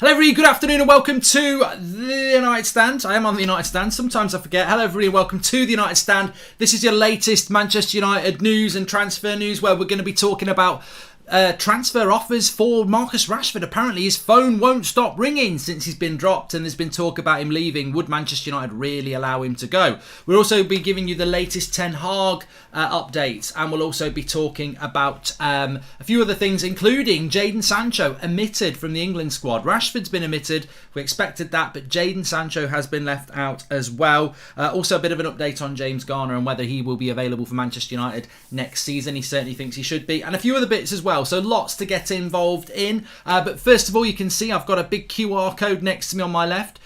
Hello everybody, good afternoon and welcome to the United Stand. I am on the United Stand, sometimes I forget. Hello everybody, welcome to the United Stand. This is your latest Manchester United news and transfer news where we're going to be talking about transfer offers for Marcus Rashford. Apparently his phone won't stop ringing since he's been dropped and there's been talk about him leaving. Would Manchester United really allow him to go? We'll also be giving you the latest Ten Hag updates, and we'll also be talking about a few other things, including Jadon Sancho omitted from the England squad. Rashford's been omitted, we expected that, but Jadon Sancho has been left out as well. Also a bit of an update on James Garner and whether he will be available for Manchester United next season. He certainly thinks he should be, and a few other bits as well. So lots to get involved in. But first of all, you can see I've got a big QR code next to me on my left.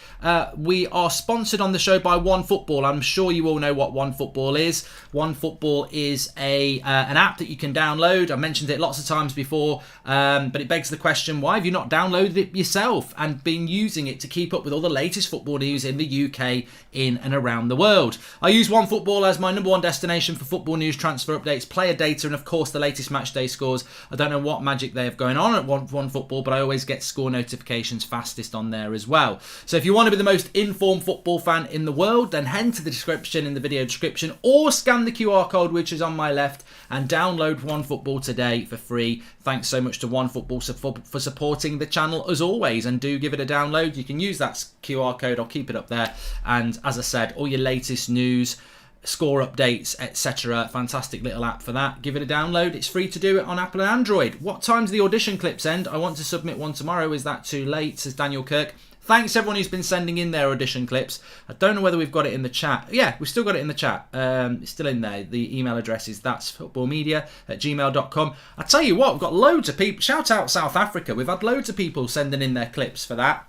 We are sponsored on the show by OneFootball. I'm sure you all know what OneFootball is. OneFootball is an app that you can download. I mentioned it lots of times before, but it begs the question, why have you not downloaded it yourself and been using it to keep up with all the latest football news in the UK, in and around the world? I use OneFootball as my number one destination for football news, transfer updates, player data, and of course the latest match day scores. I don't know what magic they have going on at OneFootball, but I always get score notifications fastest on there as well. So if you want to be the most informed football fan in the world, then head to the description in the video description or scan the QR code which is on my left and download OneFootball today for free. Thanks so much to OneFootball for supporting the channel as always, and do give it a download. You can use that QR code, I'll keep it up there, and as I said, all your latest news, score updates, etc. Fantastic little app for that. Give it a download. It's free to do it on Apple and Android. What time's the audition clips end? I want to submit one tomorrow. Is that too late? Says Daniel Kirk. Thanks everyone who's been sending in their audition clips. I don't know whether we've got it in the chat. Yeah, we've still got it in the chat. It's still in there. The email address is thatsfootballmedia@gmail.com. I tell you what, we've got loads of people. Shout out South Africa. We've had loads of people sending in their clips for that.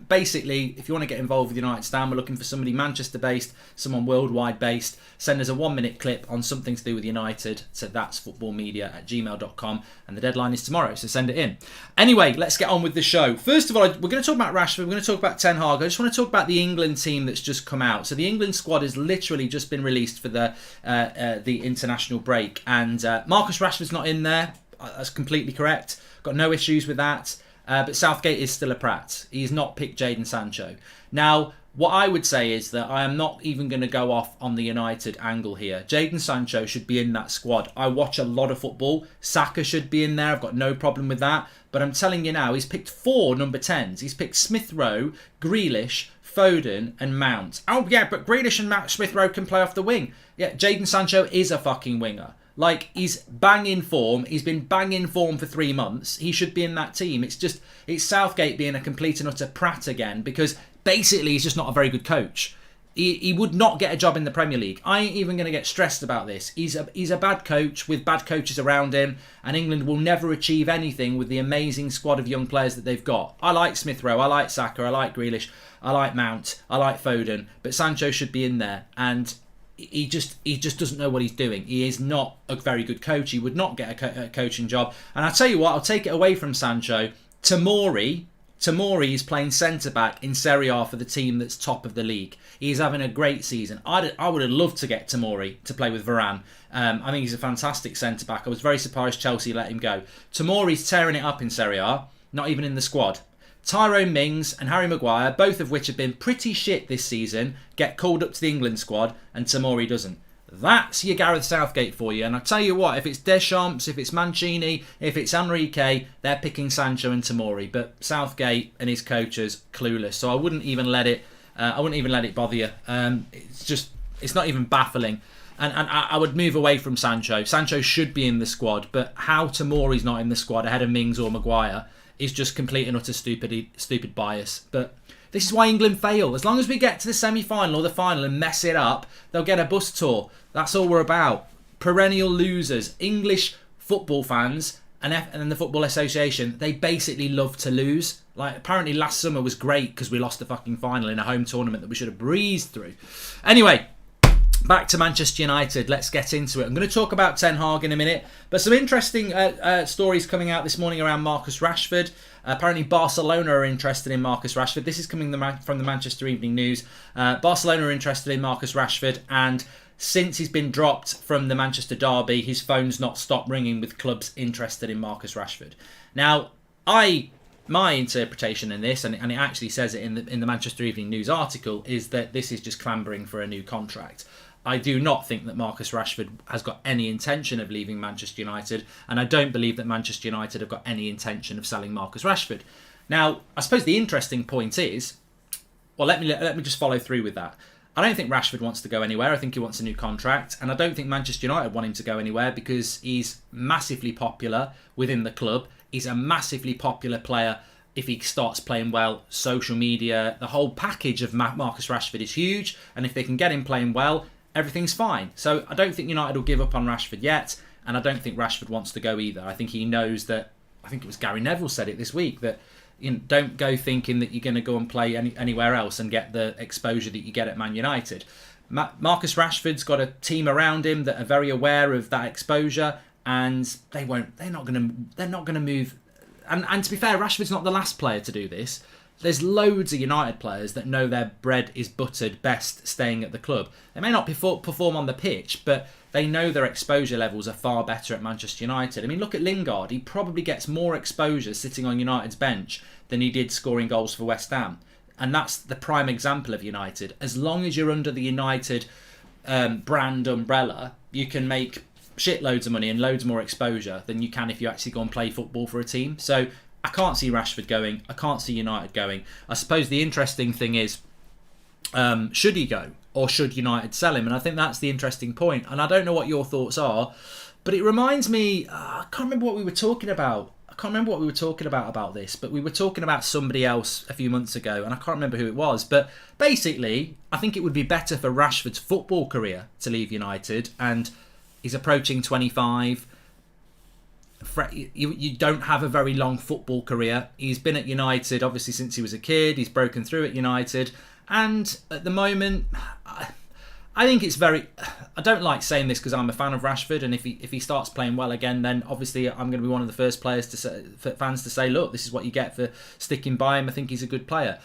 Basically, if you want to get involved with United Stand, we're looking for somebody Manchester based, someone worldwide based. Send us a 1-minute clip on something to do with United to thatsfootballmedia@gmail.com, and the deadline is tomorrow, so send it in. Anyway, let's get on with the show. First of all, we're going to talk about Rashford, we're going to talk about Ten Hag. I just want to talk about the England team that's just come out. So the England squad has literally just been released for the international break, and Marcus Rashford's not in there. That's completely correct. Got no issues with that. But Southgate is still a prat. He's not picked Jadon Sancho. Now, what I would say is that I am not even going to go off on the United angle here. Jadon Sancho should be in that squad. I watch a lot of football. Saka should be in there. I've got no problem with that. But I'm telling you now, he's picked 4 number 10s. He's picked Smith Rowe, Grealish, Foden and Mount. Oh yeah, but Grealish and Smith Rowe can play off the wing. Yeah, Jadon Sancho is a fucking winger. Like, he's bang in form. He's been bang in form for 3 months. He should be in that team. It's Southgate being a complete and utter prat again, because basically he's just not a very good coach. He would not get a job in the Premier League. I ain't even going to get stressed about this. He's a bad coach with bad coaches around him, and England will never achieve anything with the amazing squad of young players that they've got. I like Smith Rowe, I like Saka, I like Grealish, I like Mount, I like Foden, but Sancho should be in there, and he just doesn't know what he's doing. He is not a very good coach. He would not get a coaching job. And I'll tell you what, I'll take it away from Sancho. Tomori is playing centre-back in Serie A for the team that's top of the league. He's having a great season. I would have loved to get Tomori to play with Varane. I think he's a fantastic centre-back. I was very surprised Chelsea let him go. Tomori's tearing it up in Serie A, not even in the squad. Tyrone Mings and Harry Maguire, both of which have been pretty shit this season, get called up to the England squad, and Tomori doesn't. That's your Gareth Southgate for you. And I tell you what, if it's Deschamps, if it's Mancini, if it's Enrique, they're picking Sancho and Tomori. But Southgate and his coaches, clueless. So I wouldn't even let it. Bother you. It's not even baffling. And I would move away from Sancho. Sancho should be in the squad, but how Tomori's not in the squad ahead of Mings or Maguire is just complete and utter stupid bias. But this is why England fail. As long as we get to the semi-final or the final and mess it up, they'll get a bus tour. That's all we're about. Perennial losers. English football fans and the Football Association, they basically love to lose. Like, apparently last summer was great because we lost the fucking final in a home tournament that we should have breezed through. Anyway, back to Manchester United. Let's get into it. I'm going to talk about Ten Hag in a minute, but some interesting stories coming out this morning around Marcus Rashford. Apparently Barcelona are interested in Marcus Rashford. This is coming from the Manchester Evening News. Barcelona are interested in Marcus Rashford, and since he's been dropped from the Manchester derby, his phone's not stopped ringing with clubs interested in Marcus Rashford. Now, I my interpretation in this, and it actually says it in the Manchester Evening News article, is that this is just clambering for a new contract. I do not think that Marcus Rashford has got any intention of leaving Manchester United, and I don't believe that Manchester United have got any intention of selling Marcus Rashford. Now, I suppose the interesting point is, well, let me just follow through with that. I don't think Rashford wants to go anywhere. I think he wants a new contract, and I don't think Manchester United want him to go anywhere because he's massively popular within the club. He's a massively popular player if he starts playing well. Social media, the whole package of Marcus Rashford is huge, and if they can get him playing well, everything's fine. So I don't think United will give up on Rashford yet, and I don't think Rashford wants to go either. I think he knows that, I think it was Gary Neville said it this week, that don't go thinking that you're going to go and play anywhere else and get the exposure that you get at Man United. Marcus Rashford's got a team around him that are very aware of that exposure, and they're not going to move. And to be fair, Rashford's not the last player to do this. There's loads of United players that know their bread is buttered best staying at the club. They may not perform on the pitch, but they know their exposure levels are far better at Manchester United. I mean, look at Lingard. He probably gets more exposure sitting on United's bench than he did scoring goals for West Ham. And that's the prime example of United. As long as you're under the United brand umbrella, you can make shitloads of money and loads more exposure than you can if you actually go and play football for a team. So I can't see Rashford going. I can't see United going. I suppose the interesting thing is, should he go or should United sell him? And I think that's the interesting point. And I don't know what your thoughts are, but it reminds me, I can't remember what we were talking about. About this, but we were talking about somebody else a few months ago, and I can't remember who it was. But basically, I think it would be better for Rashford's football career to leave United, and he's approaching 25. You don't have a very long football career. He's been at United obviously since he was a kid. He's broken through at United, and at the moment, I think it's very. I don't like saying this because I'm a fan of Rashford, and if he starts playing well again, then obviously I'm going to be one of the first players for fans to say, look, this is what you get for sticking by him. I think he's a good player.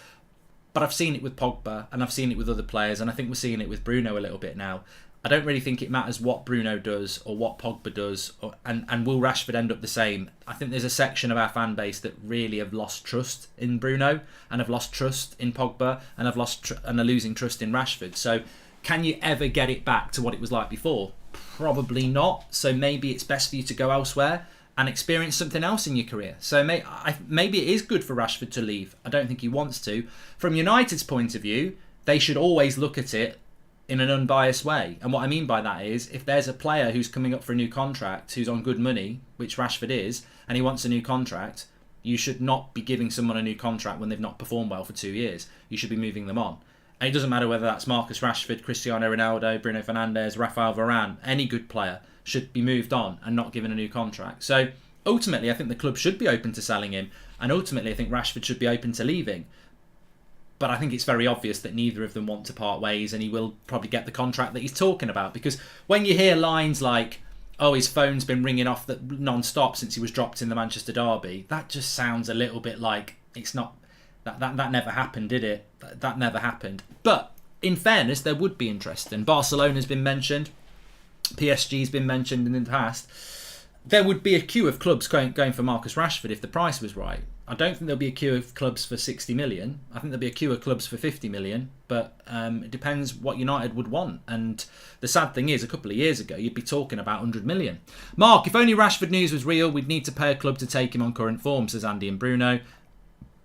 But I've seen it with Pogba, and I've seen it with other players, and I think we're seeing it with Bruno a little bit now. I don't really think it matters what Bruno does or what Pogba does, and will Rashford end up the same? I think there's a section of our fan base that really have lost trust in Bruno, and have lost trust in Pogba, and are losing trust in Rashford. So can you ever get it back to what it was like before? Probably not. So maybe it's best for you to go elsewhere and experience something else in your career. So maybe it is good for Rashford to leave. I don't think he wants to. From United's point of view, they should always look at it in an unbiased way. And what I mean by that is, if there's a player who's coming up for a new contract, who's on good money, which Rashford is, and he wants a new contract, you should not be giving someone a new contract when they've not performed well for 2 years. You should be moving them on. And it doesn't matter whether that's Marcus Rashford, Cristiano Ronaldo, Bruno Fernandes, Rafael Varane. Any good player should be moved on and not given a new contract. So ultimately, I think the club should be open to selling him. And ultimately, I think Rashford should be open to leaving. But I think it's very obvious that neither of them want to part ways, and he will probably get the contract that he's talking about. Because when you hear lines like, oh, his phone's been ringing off non-stop since he was dropped in the Manchester derby, that just sounds a little bit like it's not... That never happened, did it? That never happened. But in fairness, there would be interest. And Barcelona's been mentioned. PSG's been mentioned in the past. There would be a queue of clubs going for Marcus Rashford if the price was right. I don't think there'll be a queue of clubs for 60 million. I think there'll be a queue of clubs for 50 million. But it depends what United would want. And the sad thing is, a couple of years ago, you'd be talking about 100 million. Mark, if only Rashford news was real, we'd need to pay a club to take him on current form, says Andy and Bruno.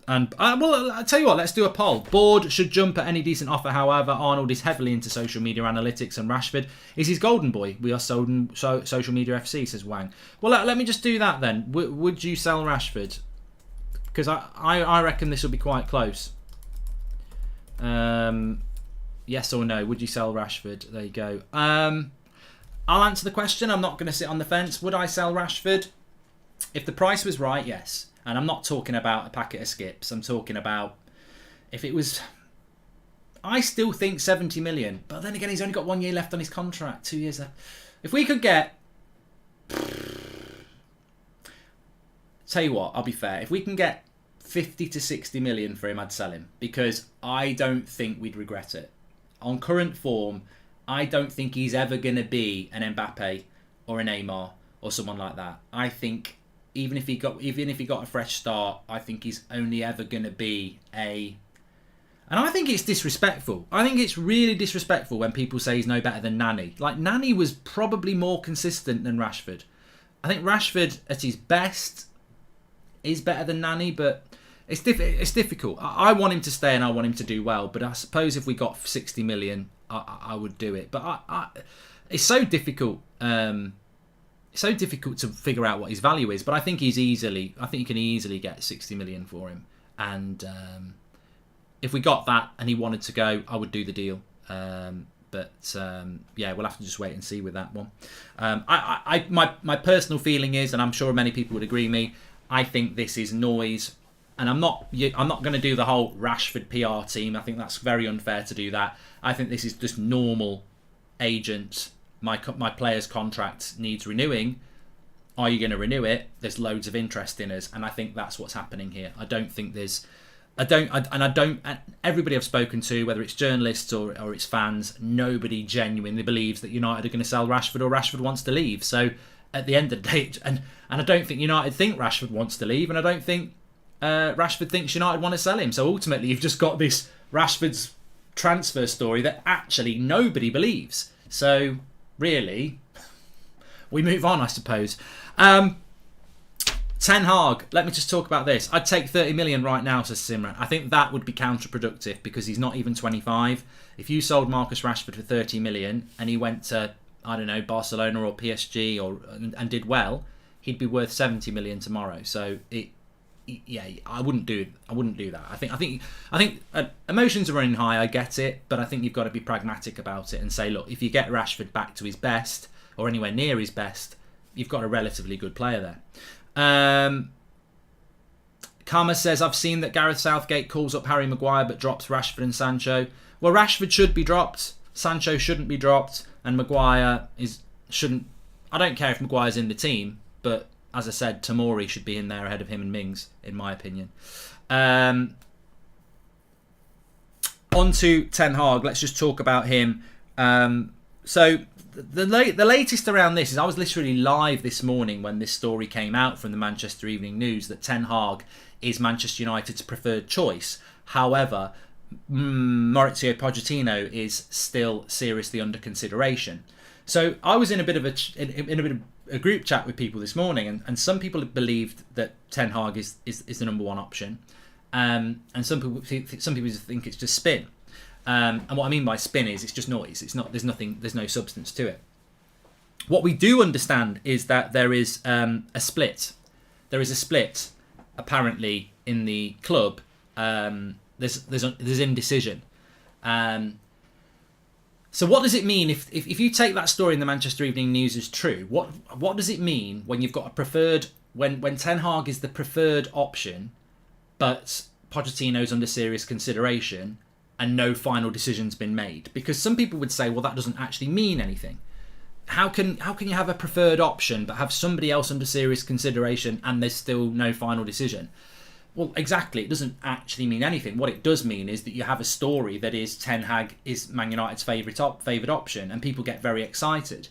And well, I'll tell you what, let's do a poll. Board should jump at any decent offer. However, Arnold is heavily into social media analytics, and Rashford is his golden boy. We are sold in social media FC, says Wang. Well, let me just do that then. Would you sell Rashford? Because I reckon this will be quite close. Yes or no? Would you sell Rashford? There you go. I'll answer the question. I'm not going to sit on the fence. Would I sell Rashford? If the price was right, yes. And I'm not talking about a packet of skips. I'm talking about if it was... I still think 70 million. But then again, he's only got 1 year left on his contract. 2 years left. If we could get... Tell you what, I'll be fair. If we can get 50 to 60 million for him, I'd sell him. Because I don't think we'd regret it. On current form, I don't think he's ever going to be an Mbappe or an Neymar or someone like that. I think even if he got a fresh start, I think he's only ever going to be a. And I think it's disrespectful. I think it's really disrespectful when people say he's no better than Nani. Like, Nani was probably more consistent than Rashford. I think Rashford at his best is better than Nani, but it's difficult. I want him to stay and I want him to do well, but I suppose if we got 60 million, I would do it. But it's so difficult. So difficult to figure out what his value is. But I think you can easily get 60 million for him. And if we got that and he wanted to go, I would do the deal. But we'll have to just wait and see with that one. My personal feeling is, and I'm sure many people would agree with me, I think this is noise. And I'm not going to do the whole Rashford PR team. I think that's very unfair to do that. I think this is just normal agent. My player's contract needs renewing. Are you going to renew it? There's loads of interest in us, and I think that's what's happening here. Everybody I've spoken to, whether it's journalists or it's fans, nobody genuinely believes that United are going to sell Rashford or Rashford wants to leave. So at the end of the day, and I don't think United think Rashford wants to leave, and I don't think Rashford thinks United want to sell him. So ultimately, you've just got this Rashford's transfer story that actually nobody believes. So really, we move on, I suppose. Ten Hag, let me just talk about this. I'd take 30 million right now, says Simran. I think that would be counterproductive because he's not even 25. If you sold Marcus Rashford for 30 million and he went to, I don't know, Barcelona or PSG and did well, he'd be worth 70 million tomorrow. So I wouldn't do that. I think emotions are running high. I get it, but I think you've got to be pragmatic about it and say, look, if you get Rashford back to his best or anywhere near his best, you've got a relatively good player there. Karma says, I've seen that Gareth Southgate calls up Harry Maguire but drops Rashford and Sancho. Well, Rashford should be dropped, Sancho shouldn't be dropped, and Maguire shouldn't. I don't care if Maguire's in the team, but as I said, Tomori should be in there ahead of him and Mings, in my opinion. On to Ten Hag. Let's just talk about him. So the latest around this is I was literally live this morning when this story came out from the Manchester Evening News that Ten Hag is Manchester United's preferred choice. However, Mauricio Pochettino is still seriously under consideration. So I was in a bit of a group chat with people this morning, and some people believed that Ten Hag is the number one option, and some people think it's just spin. And what I mean by spin is it's just noise. It's not. There's no substance to it. What we do understand is that there is a split. There is a split apparently in the club. There's indecision. So what does it mean if you take that story in the Manchester Evening News as true? What does it mean when you've got a preferred when Ten Hag is the preferred option, but Pochettino's under serious consideration and no final decision's been made? Because some people would say, well, that doesn't actually mean anything. How can you have a preferred option but have somebody else under serious consideration and there's still no final decision? Well, exactly. It doesn't actually mean anything. What it does mean is that you have a story that is Ten Hag is Man United's favoured option, and people get very excited.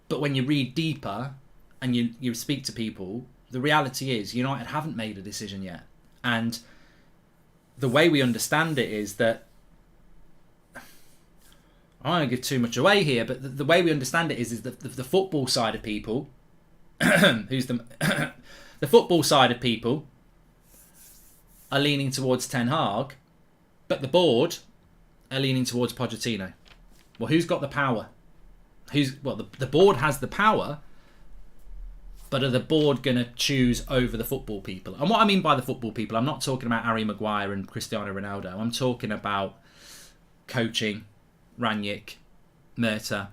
But when you read deeper and you speak to people, the reality is United haven't made a decision yet. And the way we understand it is that, I don't want to give too much away here, but the way we understand it is that the football side of people, who's the football side of people, are leaning towards Ten Hag, but the board are leaning towards Pochettino. Well, who's got the power? The board has the power, but are the board going to choose over the football people? And what I mean by the football people, I'm not talking about Harry Maguire and Cristiano Ronaldo. I'm talking about coaching, Rangnick, Murta,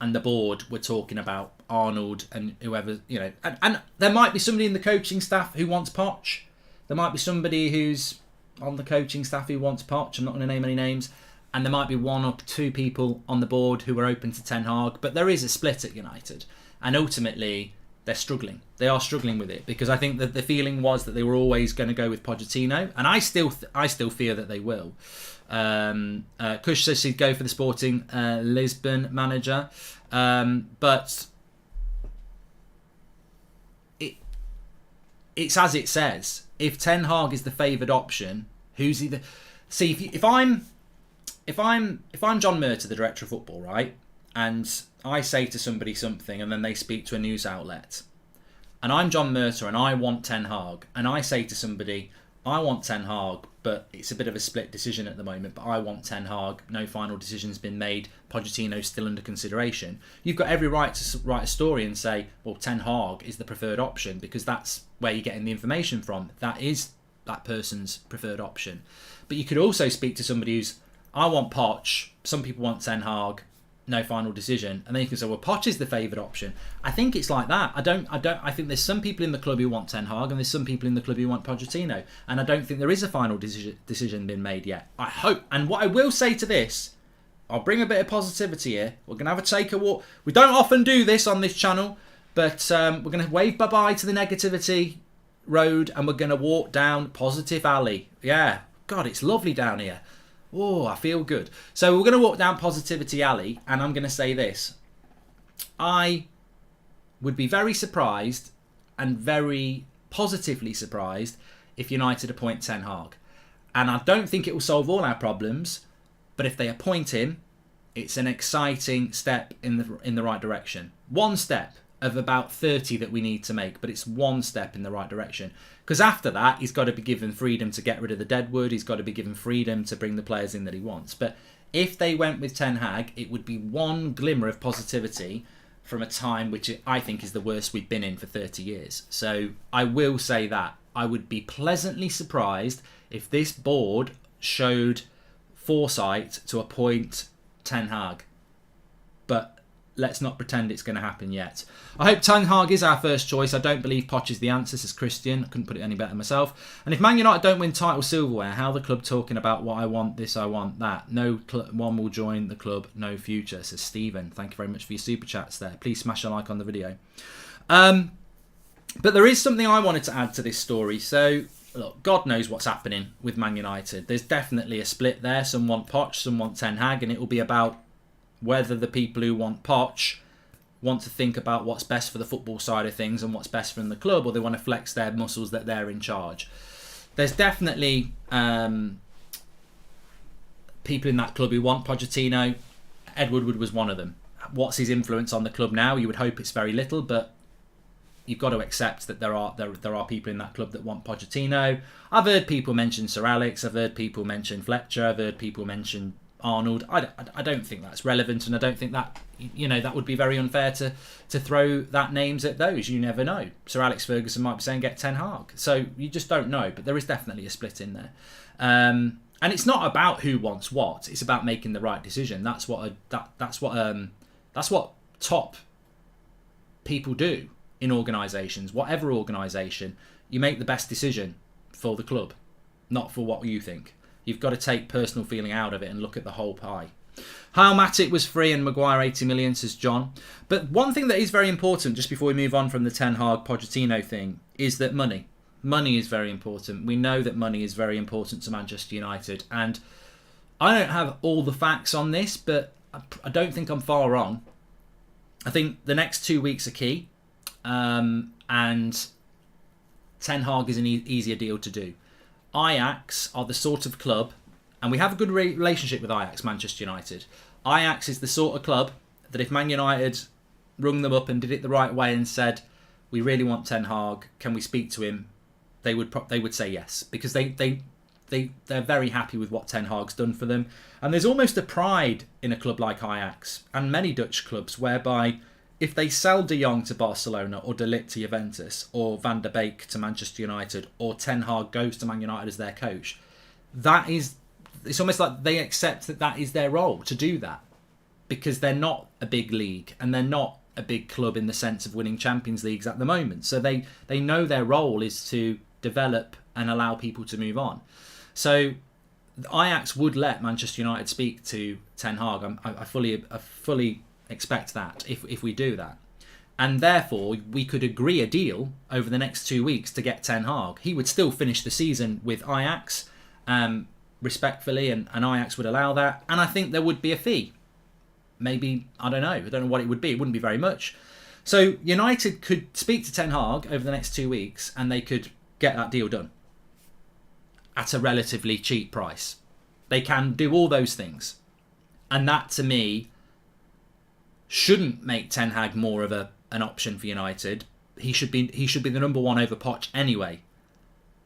and the board. We're talking about Arnold and whoever, and there might be somebody in the coaching staff who wants Poch. There might be somebody who's on the coaching staff who wants Poch. I'm not going to name any names. And there might be one or two people on the board who are open to Ten Hag. But there is a split at United. And ultimately, they're struggling. They are struggling with it because I think that the feeling was that they were always going to go with Pochettino. And I still fear that they will. Kush says he'd go for the Sporting Lisbon manager. But it's as it says. If Ten Hag is the favoured option, who's he? See, if I'm John Murtagh, the director of football, right, and I say to somebody something, and then they speak to a news outlet, and I'm John Murtagh, and I want Ten Hag, and I say to somebody, I want Ten Hag, but it's a bit of a split decision at the moment, but I want Ten Hag. No final decision's been made. Pochettino's still under consideration. You've got every right to write a story and say, well, Ten Hag is the preferred option, because that's where you're getting the information from. That is that person's preferred option. But you could also speak to somebody who's, I want Poch, some people want Ten Hag, no final decision, and then you can say, well, Poch is the favoured option. I think it's like that. I think there's some people in the club who want Ten Hag, and there's some people in the club who want Pochettino, and I don't think there is a final decision been made yet. I hope, and what I will say to this, I'll bring a bit of positivity here. We're going to have a take a walk. We don't often do this on this channel, but we're going to wave bye-bye to the negativity road, and we're going to walk down positive alley. Yeah, God, it's lovely down here. Oh, I feel good. So we're going to walk down Positivity Alley, and I'm going to say this. I would be very surprised, and very positively surprised, if United appoint Ten Hag. And I don't think it will solve all our problems, but if they appoint him, it's an exciting step in the right direction. One step of about 30 that we need to make, but it's one step in the right direction. Because after that, he's got to be given freedom to get rid of the deadwood. He's got to be given freedom to bring the players in that he wants. But if they went with Ten Hag, it would be one glimmer of positivity from a time which I think is the worst we've been in for 30 years. So I will say that. I would be pleasantly surprised if this board showed foresight to appoint Ten Hag. But let's not pretend it's going to happen yet. I hope Ten Hag is our first choice. I don't believe Poch is the answer, says Christian. I couldn't put it any better myself. And if Man United don't win title silverware, how the club talking about what I want, this, I want that. No one will join the club, no future, says Stephen. Thank you very much for your super chats there. Please smash a like on the video. But there is something I wanted to add to this story. So, look, God knows what's happening with Man United. There's definitely a split there. Some want Poch, some want Ten Hag, and it will be about whether the people who want Poch want to think about what's best for the football side of things and what's best for the club, or they want to flex their muscles that they're in charge. There's definitely people in that club who want Pochettino. Ed Woodward was one of them. What's his influence on the club now? You would hope it's very little, but you've got to accept that there are people in that club that want Pochettino. I've heard people mention Sir Alex. I've heard people mention Fletcher. I've heard people mention Arnold. I don't think that's relevant, and I don't think that, that would be very unfair to throw that names at those. You never know. Sir Alex Ferguson might be saying get Ten Hag, so you just don't know. But there is definitely a split in there, and it's not about who wants what. It's about making the right decision. That's what top people do in organisations. Whatever organisation, you make the best decision for the club, not for what you think. You've got to take personal feeling out of it and look at the whole pie. How Matic was free and Maguire 80 million, says John. But one thing that is very important, just before we move on from the Ten Hag Pochettino thing, is that money. Money is very important. We know that money is very important to Manchester United. And I don't have all the facts on this, but I don't think I'm far wrong. I think the next 2 weeks are key. And Ten Hag is an easier deal to do. Ajax are the sort of club, and we have a good relationship with Ajax, Manchester United. Ajax is the sort of club that if Man United rung them up and did it the right way and said, we really want Ten Hag, can we speak to him? They would say yes, because they're very happy with what Ten Hag's done for them. And there's almost a pride in a club like Ajax and many Dutch clubs whereby if they sell De Jong to Barcelona or De Ligt to Juventus or Van der Beek to Manchester United or Ten Hag goes to Man United as their coach, it's almost like they accept that is their role to do that, because they're not a big league and they're not a big club in the sense of winning Champions Leagues at the moment. So they know their role is to develop and allow people to move on. So Ajax would let Manchester United speak to Ten Hag. I fully expect that if we do that, and therefore we could agree a deal over the next 2 weeks to get Ten Hag. He would still finish the season with Ajax, respectfully, and Ajax would allow that, and I think there would be a fee. Maybe, I don't know what it would be. It wouldn't be very much. So United could speak to Ten Hag over the next 2 weeks and they could get that deal done at a relatively cheap price. They can do all those things. And that, to me, shouldn't make Ten Hag more of an option for United. He should be the number one over Poch anyway.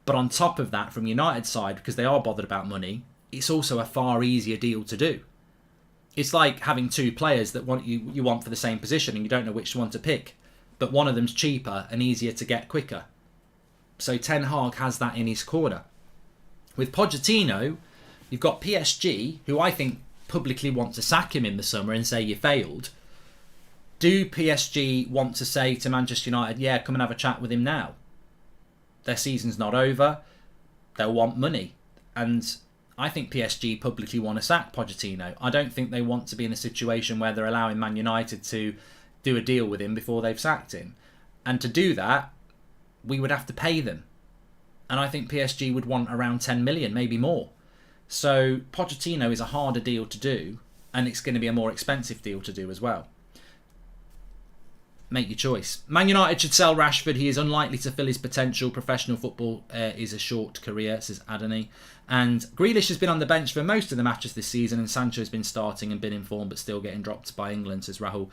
But on top of that, from United's side, because they are bothered about money, it's also a far easier deal to do. It's like having two players that you want for the same position and you don't know which one to pick. But one of them's cheaper and easier to get quicker. So Ten Hag has that in his corner. With Pochettino, you've got PSG, who I think publicly want to sack him in the summer and say you failed. Do PSG want to say to Manchester United, yeah, come and have a chat with him now? Their season's not over. They'll want money. And I think PSG publicly want to sack Pochettino. I don't think they want to be in a situation where they're allowing Man United to do a deal with him before they've sacked him. And to do that, we would have to pay them. And I think PSG would want around 10 million, maybe more. So Pochettino is a harder deal to do, and it's going to be a more expensive deal to do as well. Make your choice. Man United should sell Rashford. He is unlikely to fill his potential. Professional football is a short career, says Adani. And Grealish has been on the bench for most of the matches this season, and Sancho has been starting and been in form, but still getting dropped by England, says Rahul.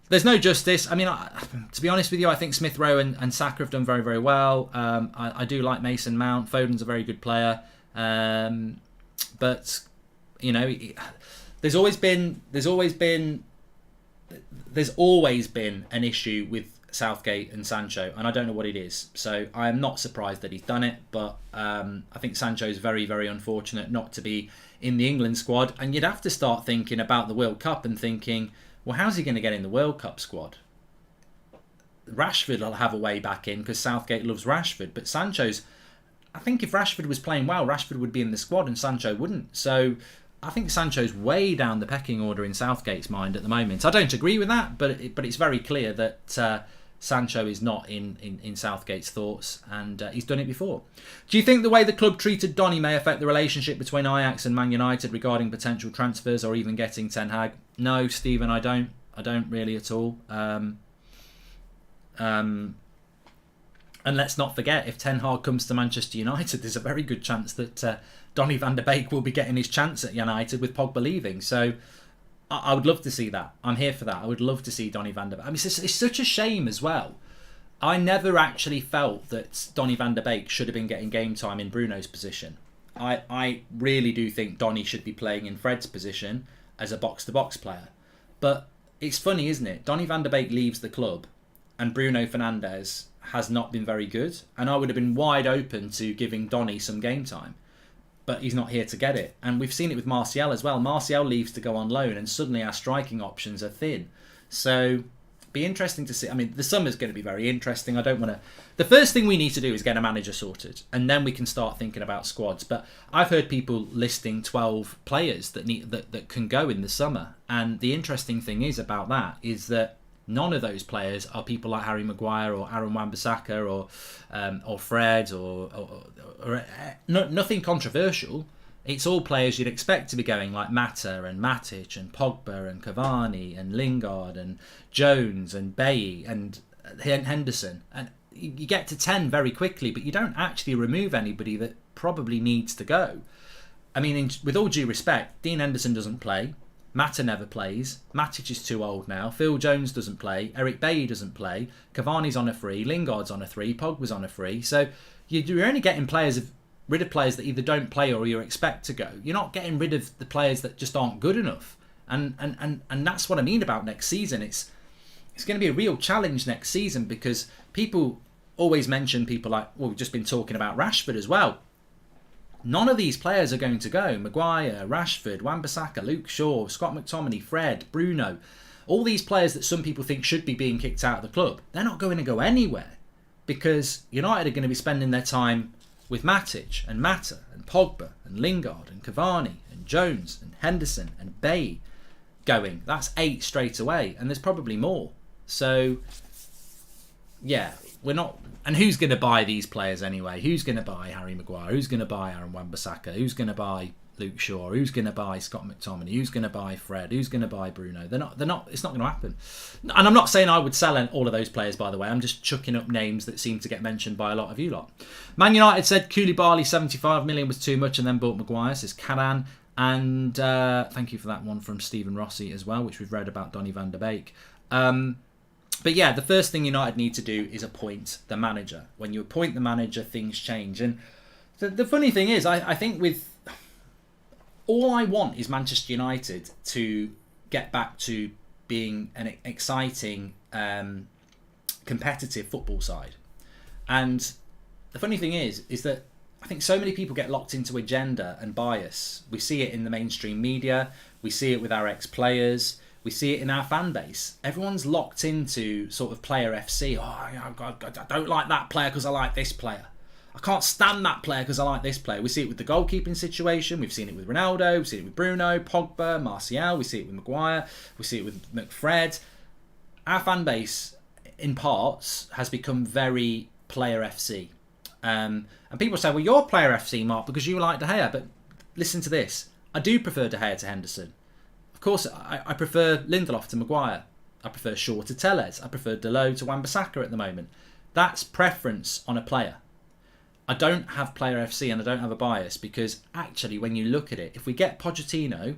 There's no justice. I mean, to be honest with you, I think Smith Rowe and Saka have done very, very well. I do like Mason Mount. Foden's a very good player. But, you know, there's always been an issue with Southgate and Sancho, and I don't know what it is. So I am not surprised that he's done it, but I think Sancho is very, very unfortunate not to be in the England squad. And you'd have to start thinking about the World Cup and thinking, well, how's he going to get in the World Cup squad? Rashford will have a way back in because Southgate loves Rashford, but Sancho's... I think if Rashford was playing well, Rashford would be in the squad and Sancho wouldn't. So I think Sancho's way down the pecking order in Southgate's mind at the moment. I don't agree with that, but it's very clear that Sancho is not in Southgate's thoughts, and he's done it before. Do you think the way the club treated Donny may affect the relationship between Ajax and Man United regarding potential transfers or even getting Ten Hag? No, Stephen, I don't. I don't really at all. And let's not forget, if Ten Hag comes to Manchester United, there's a very good chance that Donny van de Beek will be getting his chance at United with Pogba leaving. So I would love to see that. I'm here for that. I would love to see Donny van de Beek. I mean, it's such a shame as well. I never actually felt that Donny van de Beek should have been getting game time in Bruno's position. I really do think Donny should be playing in Fred's position as a box-to-box player. But it's funny, isn't it? Donny van de Beek leaves the club and Bruno Fernandes has not been very good, and I would have been wide open to giving Donny some game time, but he's not here to get it. And we've seen it with Martial as well. Martial leaves to go on loan and suddenly our striking options are thin. So be interesting to see. I mean, the summer's going to be very interesting. I don't want to... The first thing we need to do is get a manager sorted, and then we can start thinking about squads. But I've heard people listing 12 players that can go in the summer, and the interesting thing is about that is that none of those players are people like Harry Maguire or Aaron Wan-Bissaka or Fred or nothing controversial. It's all players you'd expect to be going, like Mata and Matic and Pogba and Cavani and Lingard and Jones and Bailly and Henderson. And you get to 10 very quickly, but you don't actually remove anybody that probably needs to go. I mean, with all due respect, Dean Henderson doesn't play. Mata never plays. Matic is too old now. Phil Jones doesn't play. Eric Bailly doesn't play. Cavani's on a free. Lingard's on a free. Pogba's on a free. So you're only getting rid of players that either don't play or you expect to go. You're not getting rid of the players that just aren't good enough. And that's what I mean about next season. It's going to be a real challenge next season because people always mention people like, well, we've just been talking about Rashford as well. None of these players are going to go. Maguire, Rashford, Wan-Bissaka, Luke Shaw, Scott McTominay, Fred, Bruno. All these players that some people think should be being kicked out of the club. They're not going to go anywhere because United are going to be spending their time with Matic and Mata and Pogba and Lingard and Cavani and Jones and Henderson and Bailly going. That's 8 straight away, and there's probably more. So, yeah, we're not... And who's going to buy these players anyway? Who's going to buy Harry Maguire? Who's going to buy Aaron Wan-Bissaka? Who's going to buy Luke Shaw? Who's going to buy Scott McTominay? Who's going to buy Fred? Who's going to buy Bruno? They're not. It's not going to happen. And I'm not saying I would sell all of those players, by the way. I'm just chucking up names that seem to get mentioned by a lot of you lot. Man United said Koulibaly 75 million was too much and then bought Maguire, says Karan. And thank you for that one from Stephen Rossi as well, which we've read about Donny van der Beek. But yeah, the first thing United need to do is appoint the manager. When you appoint the manager, things change. And the funny thing is, I think with... All I want is Manchester United to get back to being an exciting, competitive football side. And the funny thing is that I think so many people get locked into agenda and bias. We see it in the mainstream media. We see it with our ex-players. We see it in our fan base. Everyone's locked into sort of player FC. Oh, I don't like that player because I like this player. I can't stand that player because I like this player. We see it with the goalkeeping situation. We've seen it with Ronaldo. We've seen it with Bruno, Pogba, Martial. We see it with Maguire. We see it with McFred. Our fan base, in parts, has become very player FC. And people say, well, you're player FC, Mark, because you like De Gea. But listen to this. I do prefer De Gea to Henderson. Of course, I prefer Lindelof to Maguire. I prefer Shaw to Telles. I prefer Dalot to Wan-Bissaka at the moment. That's preference on a player. I don't have player FC and I don't have a bias because actually when you look at it, if we get Pochettino,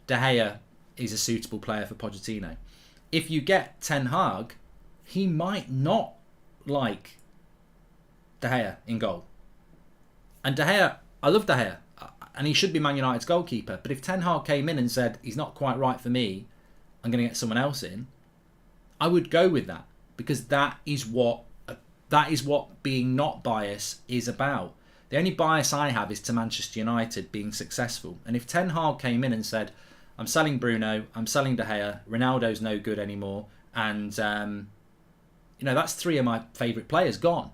De Gea is a suitable player for Pochettino. If you get Ten Hag, he might not like De Gea in goal. And De Gea, I love De Gea and he should be Man United's goalkeeper. But if Ten Hag came in and said, he's not quite right for me, I'm going to get someone else in, I would go with that because that is what being not biased is about. The only bias I have is to Manchester United being successful. And if Ten Hag came in and said, I'm selling Bruno, I'm selling De Gea, Ronaldo's no good anymore, and that's three of my favourite players gone.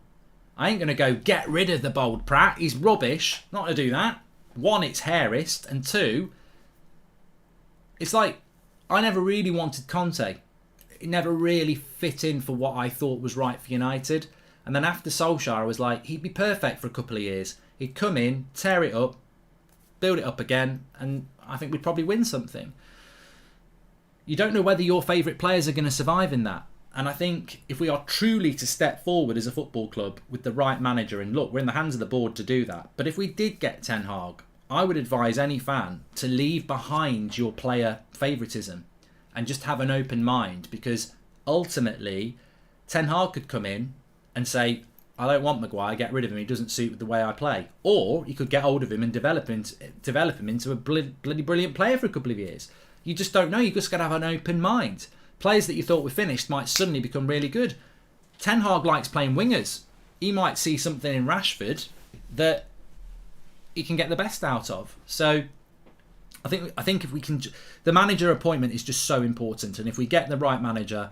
I ain't going to go, get rid of the bold prat, he's rubbish. Not to do that. One, it's hairist, and two, it's like, I never really wanted Conte. It never really fit in for what I thought was right for United. And then after Solskjaer, I was like, he'd be perfect for a couple of years. He'd come in, tear it up, build it up again, and I think we'd probably win something. You don't know whether your favourite players are going to survive in that. And I think if we are truly to step forward as a football club with the right manager, and look, we're in the hands of the board to do that. But if we did get Ten Hag, I would advise any fan to leave behind your player favouritism and just have an open mind, because ultimately Ten Hag could come in and say, I don't want Maguire, get rid of him, he doesn't suit with the way I play. Or you could get hold of him and develop him into a bloody brilliant player for a couple of years. You just don't know. You just got to have an open mind. Players that you thought were finished might suddenly become really good. Ten Hag likes playing wingers. He might see something in Rashford that he can get the best out of. So I think if we can, the manager appointment is just so important, and if we get the right manager,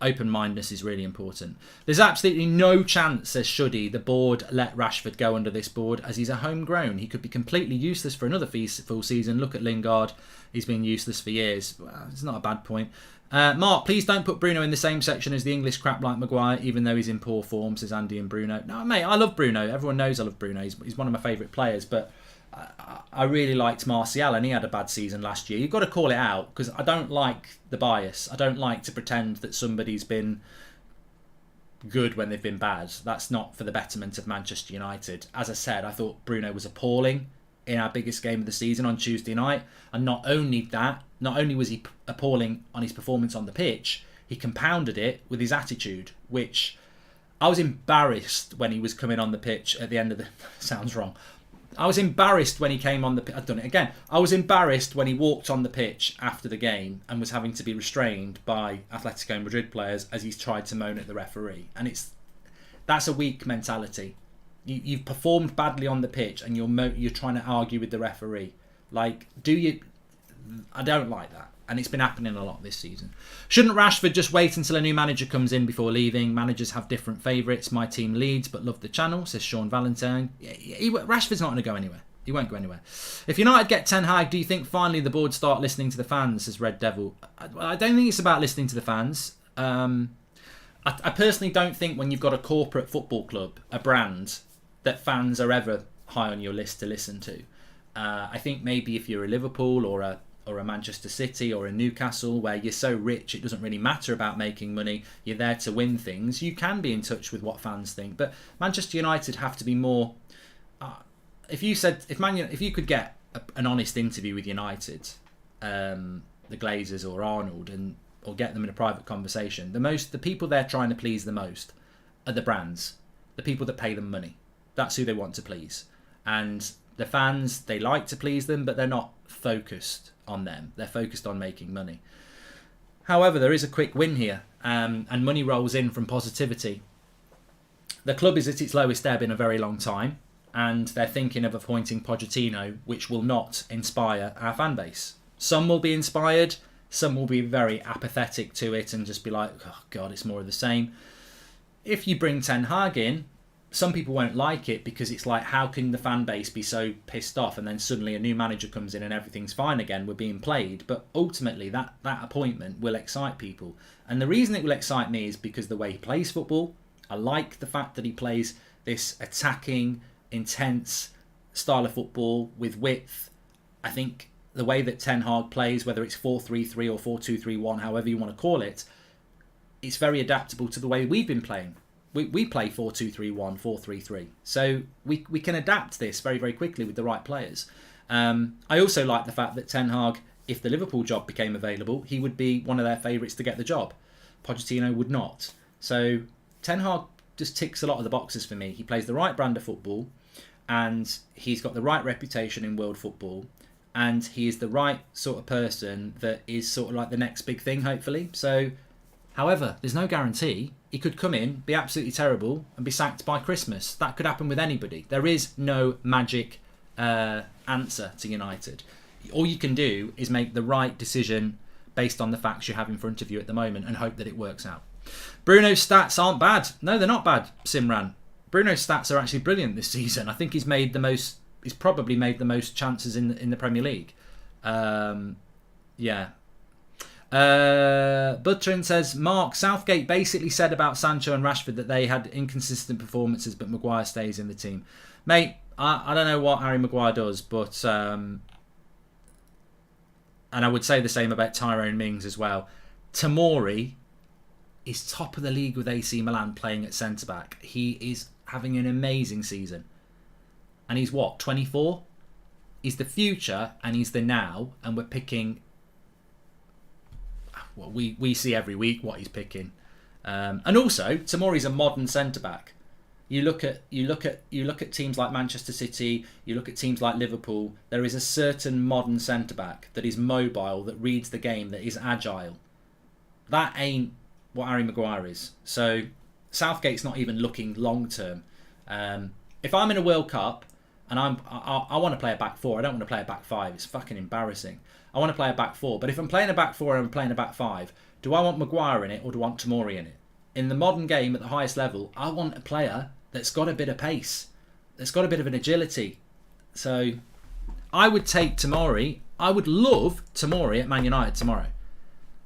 open-mindedness is really important. There's absolutely no chance, says Shuddy, the board let Rashford go under this board as he's a homegrown. He could be completely useless for another full season. Look at Lingard, he's been useless for years. Well, it's not a bad point. Mark, please don't put Bruno in the same section as the English crap like Maguire, even though he's in poor form, says Andy and Bruno. No, mate, I love Bruno. Everyone knows I love Bruno. He's one of my favourite players, but I really liked Martial and he had a bad season last year. You've got to call it out, because I don't like the bias. I don't like to pretend that somebody's been good when they've been bad. That's not for the betterment of Manchester United. As I said, I thought Bruno was appalling in our biggest game of the season on Tuesday night. And not only was he appalling on his performance on the pitch, he compounded it with his attitude, which I was embarrassed when he was coming on the pitch at the end of the... sounds wrong. I was embarrassed when he came on the pitch. I've done it again. I was embarrassed when he walked on the pitch after the game and was having to be restrained by Atletico Madrid players as he's tried to moan at the referee. And that's a weak mentality. You've performed badly on the pitch and you're trying to argue with the referee. Like, I don't like that. And it's been happening a lot this season. Shouldn't Rashford just wait until a new manager comes in before leaving? Managers have different favourites. My team leads, but love the channel, says Sean Valentine. Rashford's not going to go anywhere. He won't go anywhere. If United get Ten Hag, do you think finally the board start listening to the fans, says Red Devil? I don't think it's about listening to the fans. I personally don't think when you've got a corporate football club, a brand, that fans are ever high on your list to listen to. I think maybe if you're a Liverpool or a Manchester City or a Newcastle, where you're so rich it doesn't really matter about making money, you're there to win things, you can be in touch with what fans think. But Manchester United have to be more... if you could get an honest interview with United, the Glazers or Arnold, or get them in a private conversation, the people they're trying to please the most are the brands, the people that pay them money. That's who they want to please. And the fans, they like to please them, but they're not focused on them. They're focused on making money. However, there is a quick win here, and money rolls in from positivity. The club is at its lowest ebb in a very long time, and they're thinking of appointing Pochettino, which will not inspire our fan base. Some will be inspired, some will be very apathetic to it and just be like, oh God, it's more of the same. If you bring Ten Hag in, some people won't like it because it's like, how can the fan base be so pissed off and then suddenly a new manager comes in and everything's fine again, we're being played. But ultimately that appointment will excite people. And the reason it will excite me is because the way he plays football. I like the fact that he plays this attacking, intense style of football with width. I think the way that Ten Hag plays, whether it's 4-3-3 or 4-2-3-1, however you want to call it, it's very adaptable to the way we've been playing. We play 4-2-3-1, 4-3-3. So we can adapt this very, very quickly with the right players. I also like the fact that Ten Hag, if the Liverpool job became available, he would be one of their favourites to get the job. Pochettino would not. So Ten Hag just ticks a lot of the boxes for me. He plays the right brand of football, and he's got the right reputation in world football, and he is the right sort of person that is sort of like the next big thing, hopefully. So, however, there's no guarantee. He could come in, be absolutely terrible, and be sacked by Christmas. That could happen with anybody. There is no magic answer to United. All you can do is make the right decision based on the facts you have in front of you at the moment and hope that it works out. Bruno's stats aren't bad. No, they're not bad, Simran. Bruno's stats are actually brilliant this season. I think he's probably made the most chances in the Premier League. Yeah. Buttrin says, Mark, Southgate basically said about Sancho and Rashford that they had inconsistent performances, but Maguire stays in the team. Mate, I don't know what Harry Maguire does, but and I would say the same about Tyrone Mings as well. Tamori is top of the league with AC Milan playing at centre-back. He is having an amazing season. And he's what, 24? He's the future and he's the now, and we're picking... Well, we see every week what he's picking, and also Tamori's a modern centre back. You look at teams like Manchester City. You look at teams like Liverpool. There is a certain modern centre back that is mobile, that reads the game, that is agile. That ain't what Harry Maguire is. So Southgate's not even looking long term. If I'm in a World Cup and I want to play a back four, I don't want to play a back five. It's fucking embarrassing. I want to play a back four. But if I'm playing a back four and I'm playing a back five, do I want Maguire in it or do I want Tamori in it? In the modern game at the highest level, I want a player that's got a bit of pace, that's got a bit of an agility. So I would take Tamori. I would love Tamori at Man United tomorrow.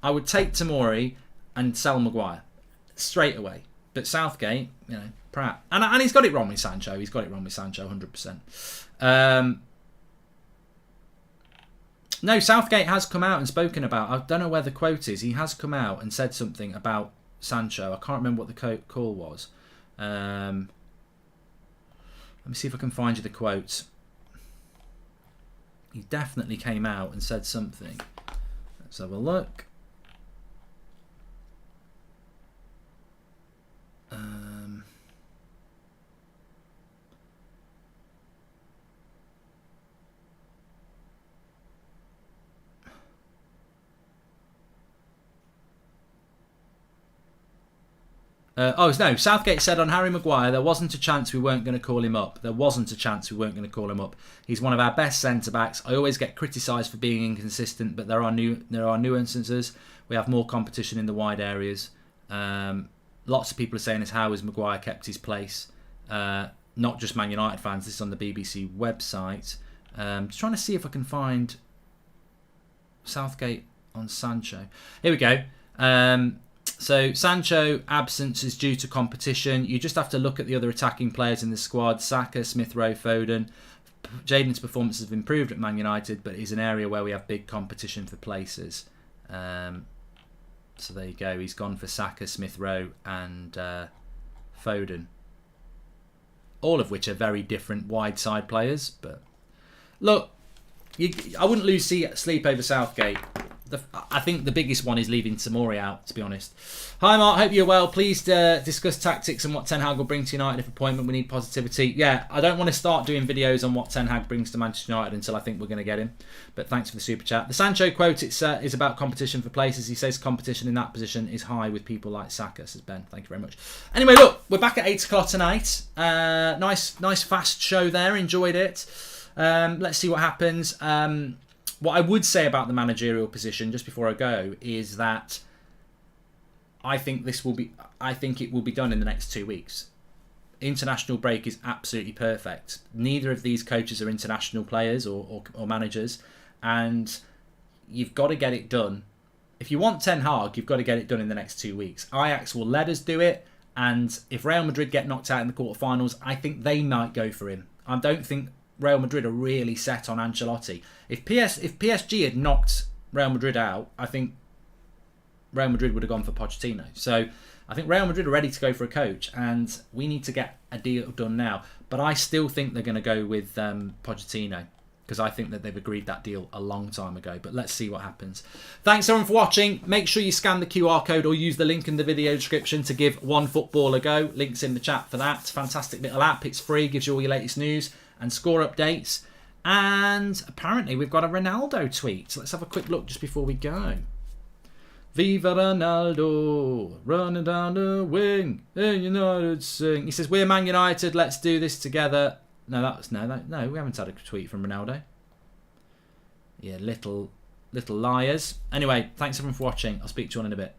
I would take Tamori and sell Maguire straight away. But Southgate, Pratt. And he's got it wrong with Sancho. He's got it wrong with Sancho 100%. No, Southgate has come out and spoken about... I don't know where the quote is. He has come out and said something about Sancho. I can't remember what the call was. Let me see if I can find you the quote. He definitely came out and said something. Let's have a look. No, Southgate said on Harry Maguire, there wasn't a chance we weren't going to call him up. There wasn't a chance we weren't going to call him up. He's one of our best centre-backs. I always get criticised for being inconsistent, but there are new instances. We have more competition in the wide areas. Lots of people are saying how has Maguire kept his place. Not just Man United fans. This is on the BBC website. Just trying to see if I can find Southgate on Sancho. Here we go. So Sancho absence is due to competition. You just have to look at the other attacking players in the squad: Saka, Smith Rowe, Foden. Jaden's performances have improved at Man United, but it's an area where we have big competition for places. So there you go. He's gone for Saka, Smith Rowe, and Foden. All of which are very different wide side players. But look, I wouldn't lose sleep over Southgate. I think the biggest one is leaving Tomori out, to be honest. Hi Mark, hope you're well. Please discuss tactics and what Ten Hag will bring to United if appointment. We need positivity. Yeah, I don't want to start doing videos on what Ten Hag brings to Manchester United until I think we're going to get him. But thanks for the super chat. The Sancho quote is about competition for places. He says competition in that position is high with people like Saka, says Ben. Thank you very much. Anyway, look, we're back at 8 o'clock tonight. Nice fast show there. Enjoyed it. Let's see what happens. What I would say about the managerial position, just before I go, is that I think it will be done in the next 2 weeks. International break is absolutely perfect. Neither of these coaches are international players or managers, and you've got to get it done. If you want Ten Hag, you've got to get it done in the next 2 weeks. Ajax will let us do it, and if Real Madrid get knocked out in the quarterfinals, I think they might go for him. I don't think Real Madrid are really set on Ancelotti. If PSG had knocked Real Madrid out, I think Real Madrid would have gone for Pochettino. So I think Real Madrid are ready to go for a coach, and we need to get a deal done now. But I still think they're going to go with Pochettino, because I think that they've agreed that deal a long time ago. But let's see what happens. Thanks everyone for watching. Make sure you scan the QR code or use the link in the video description to give OneFootball a go. Links in the chat for that. Fantastic little app. It's free, gives you all your latest news and score updates. And apparently we've got a Ronaldo tweet. So let's have a quick look just before we go. Viva Ronaldo, running down the wing, Man United sing. He says, we're Man United, let's do this together. No, we haven't had a tweet from Ronaldo. Yeah, little liars. Anyway, thanks everyone for watching. I'll speak to you all in a bit.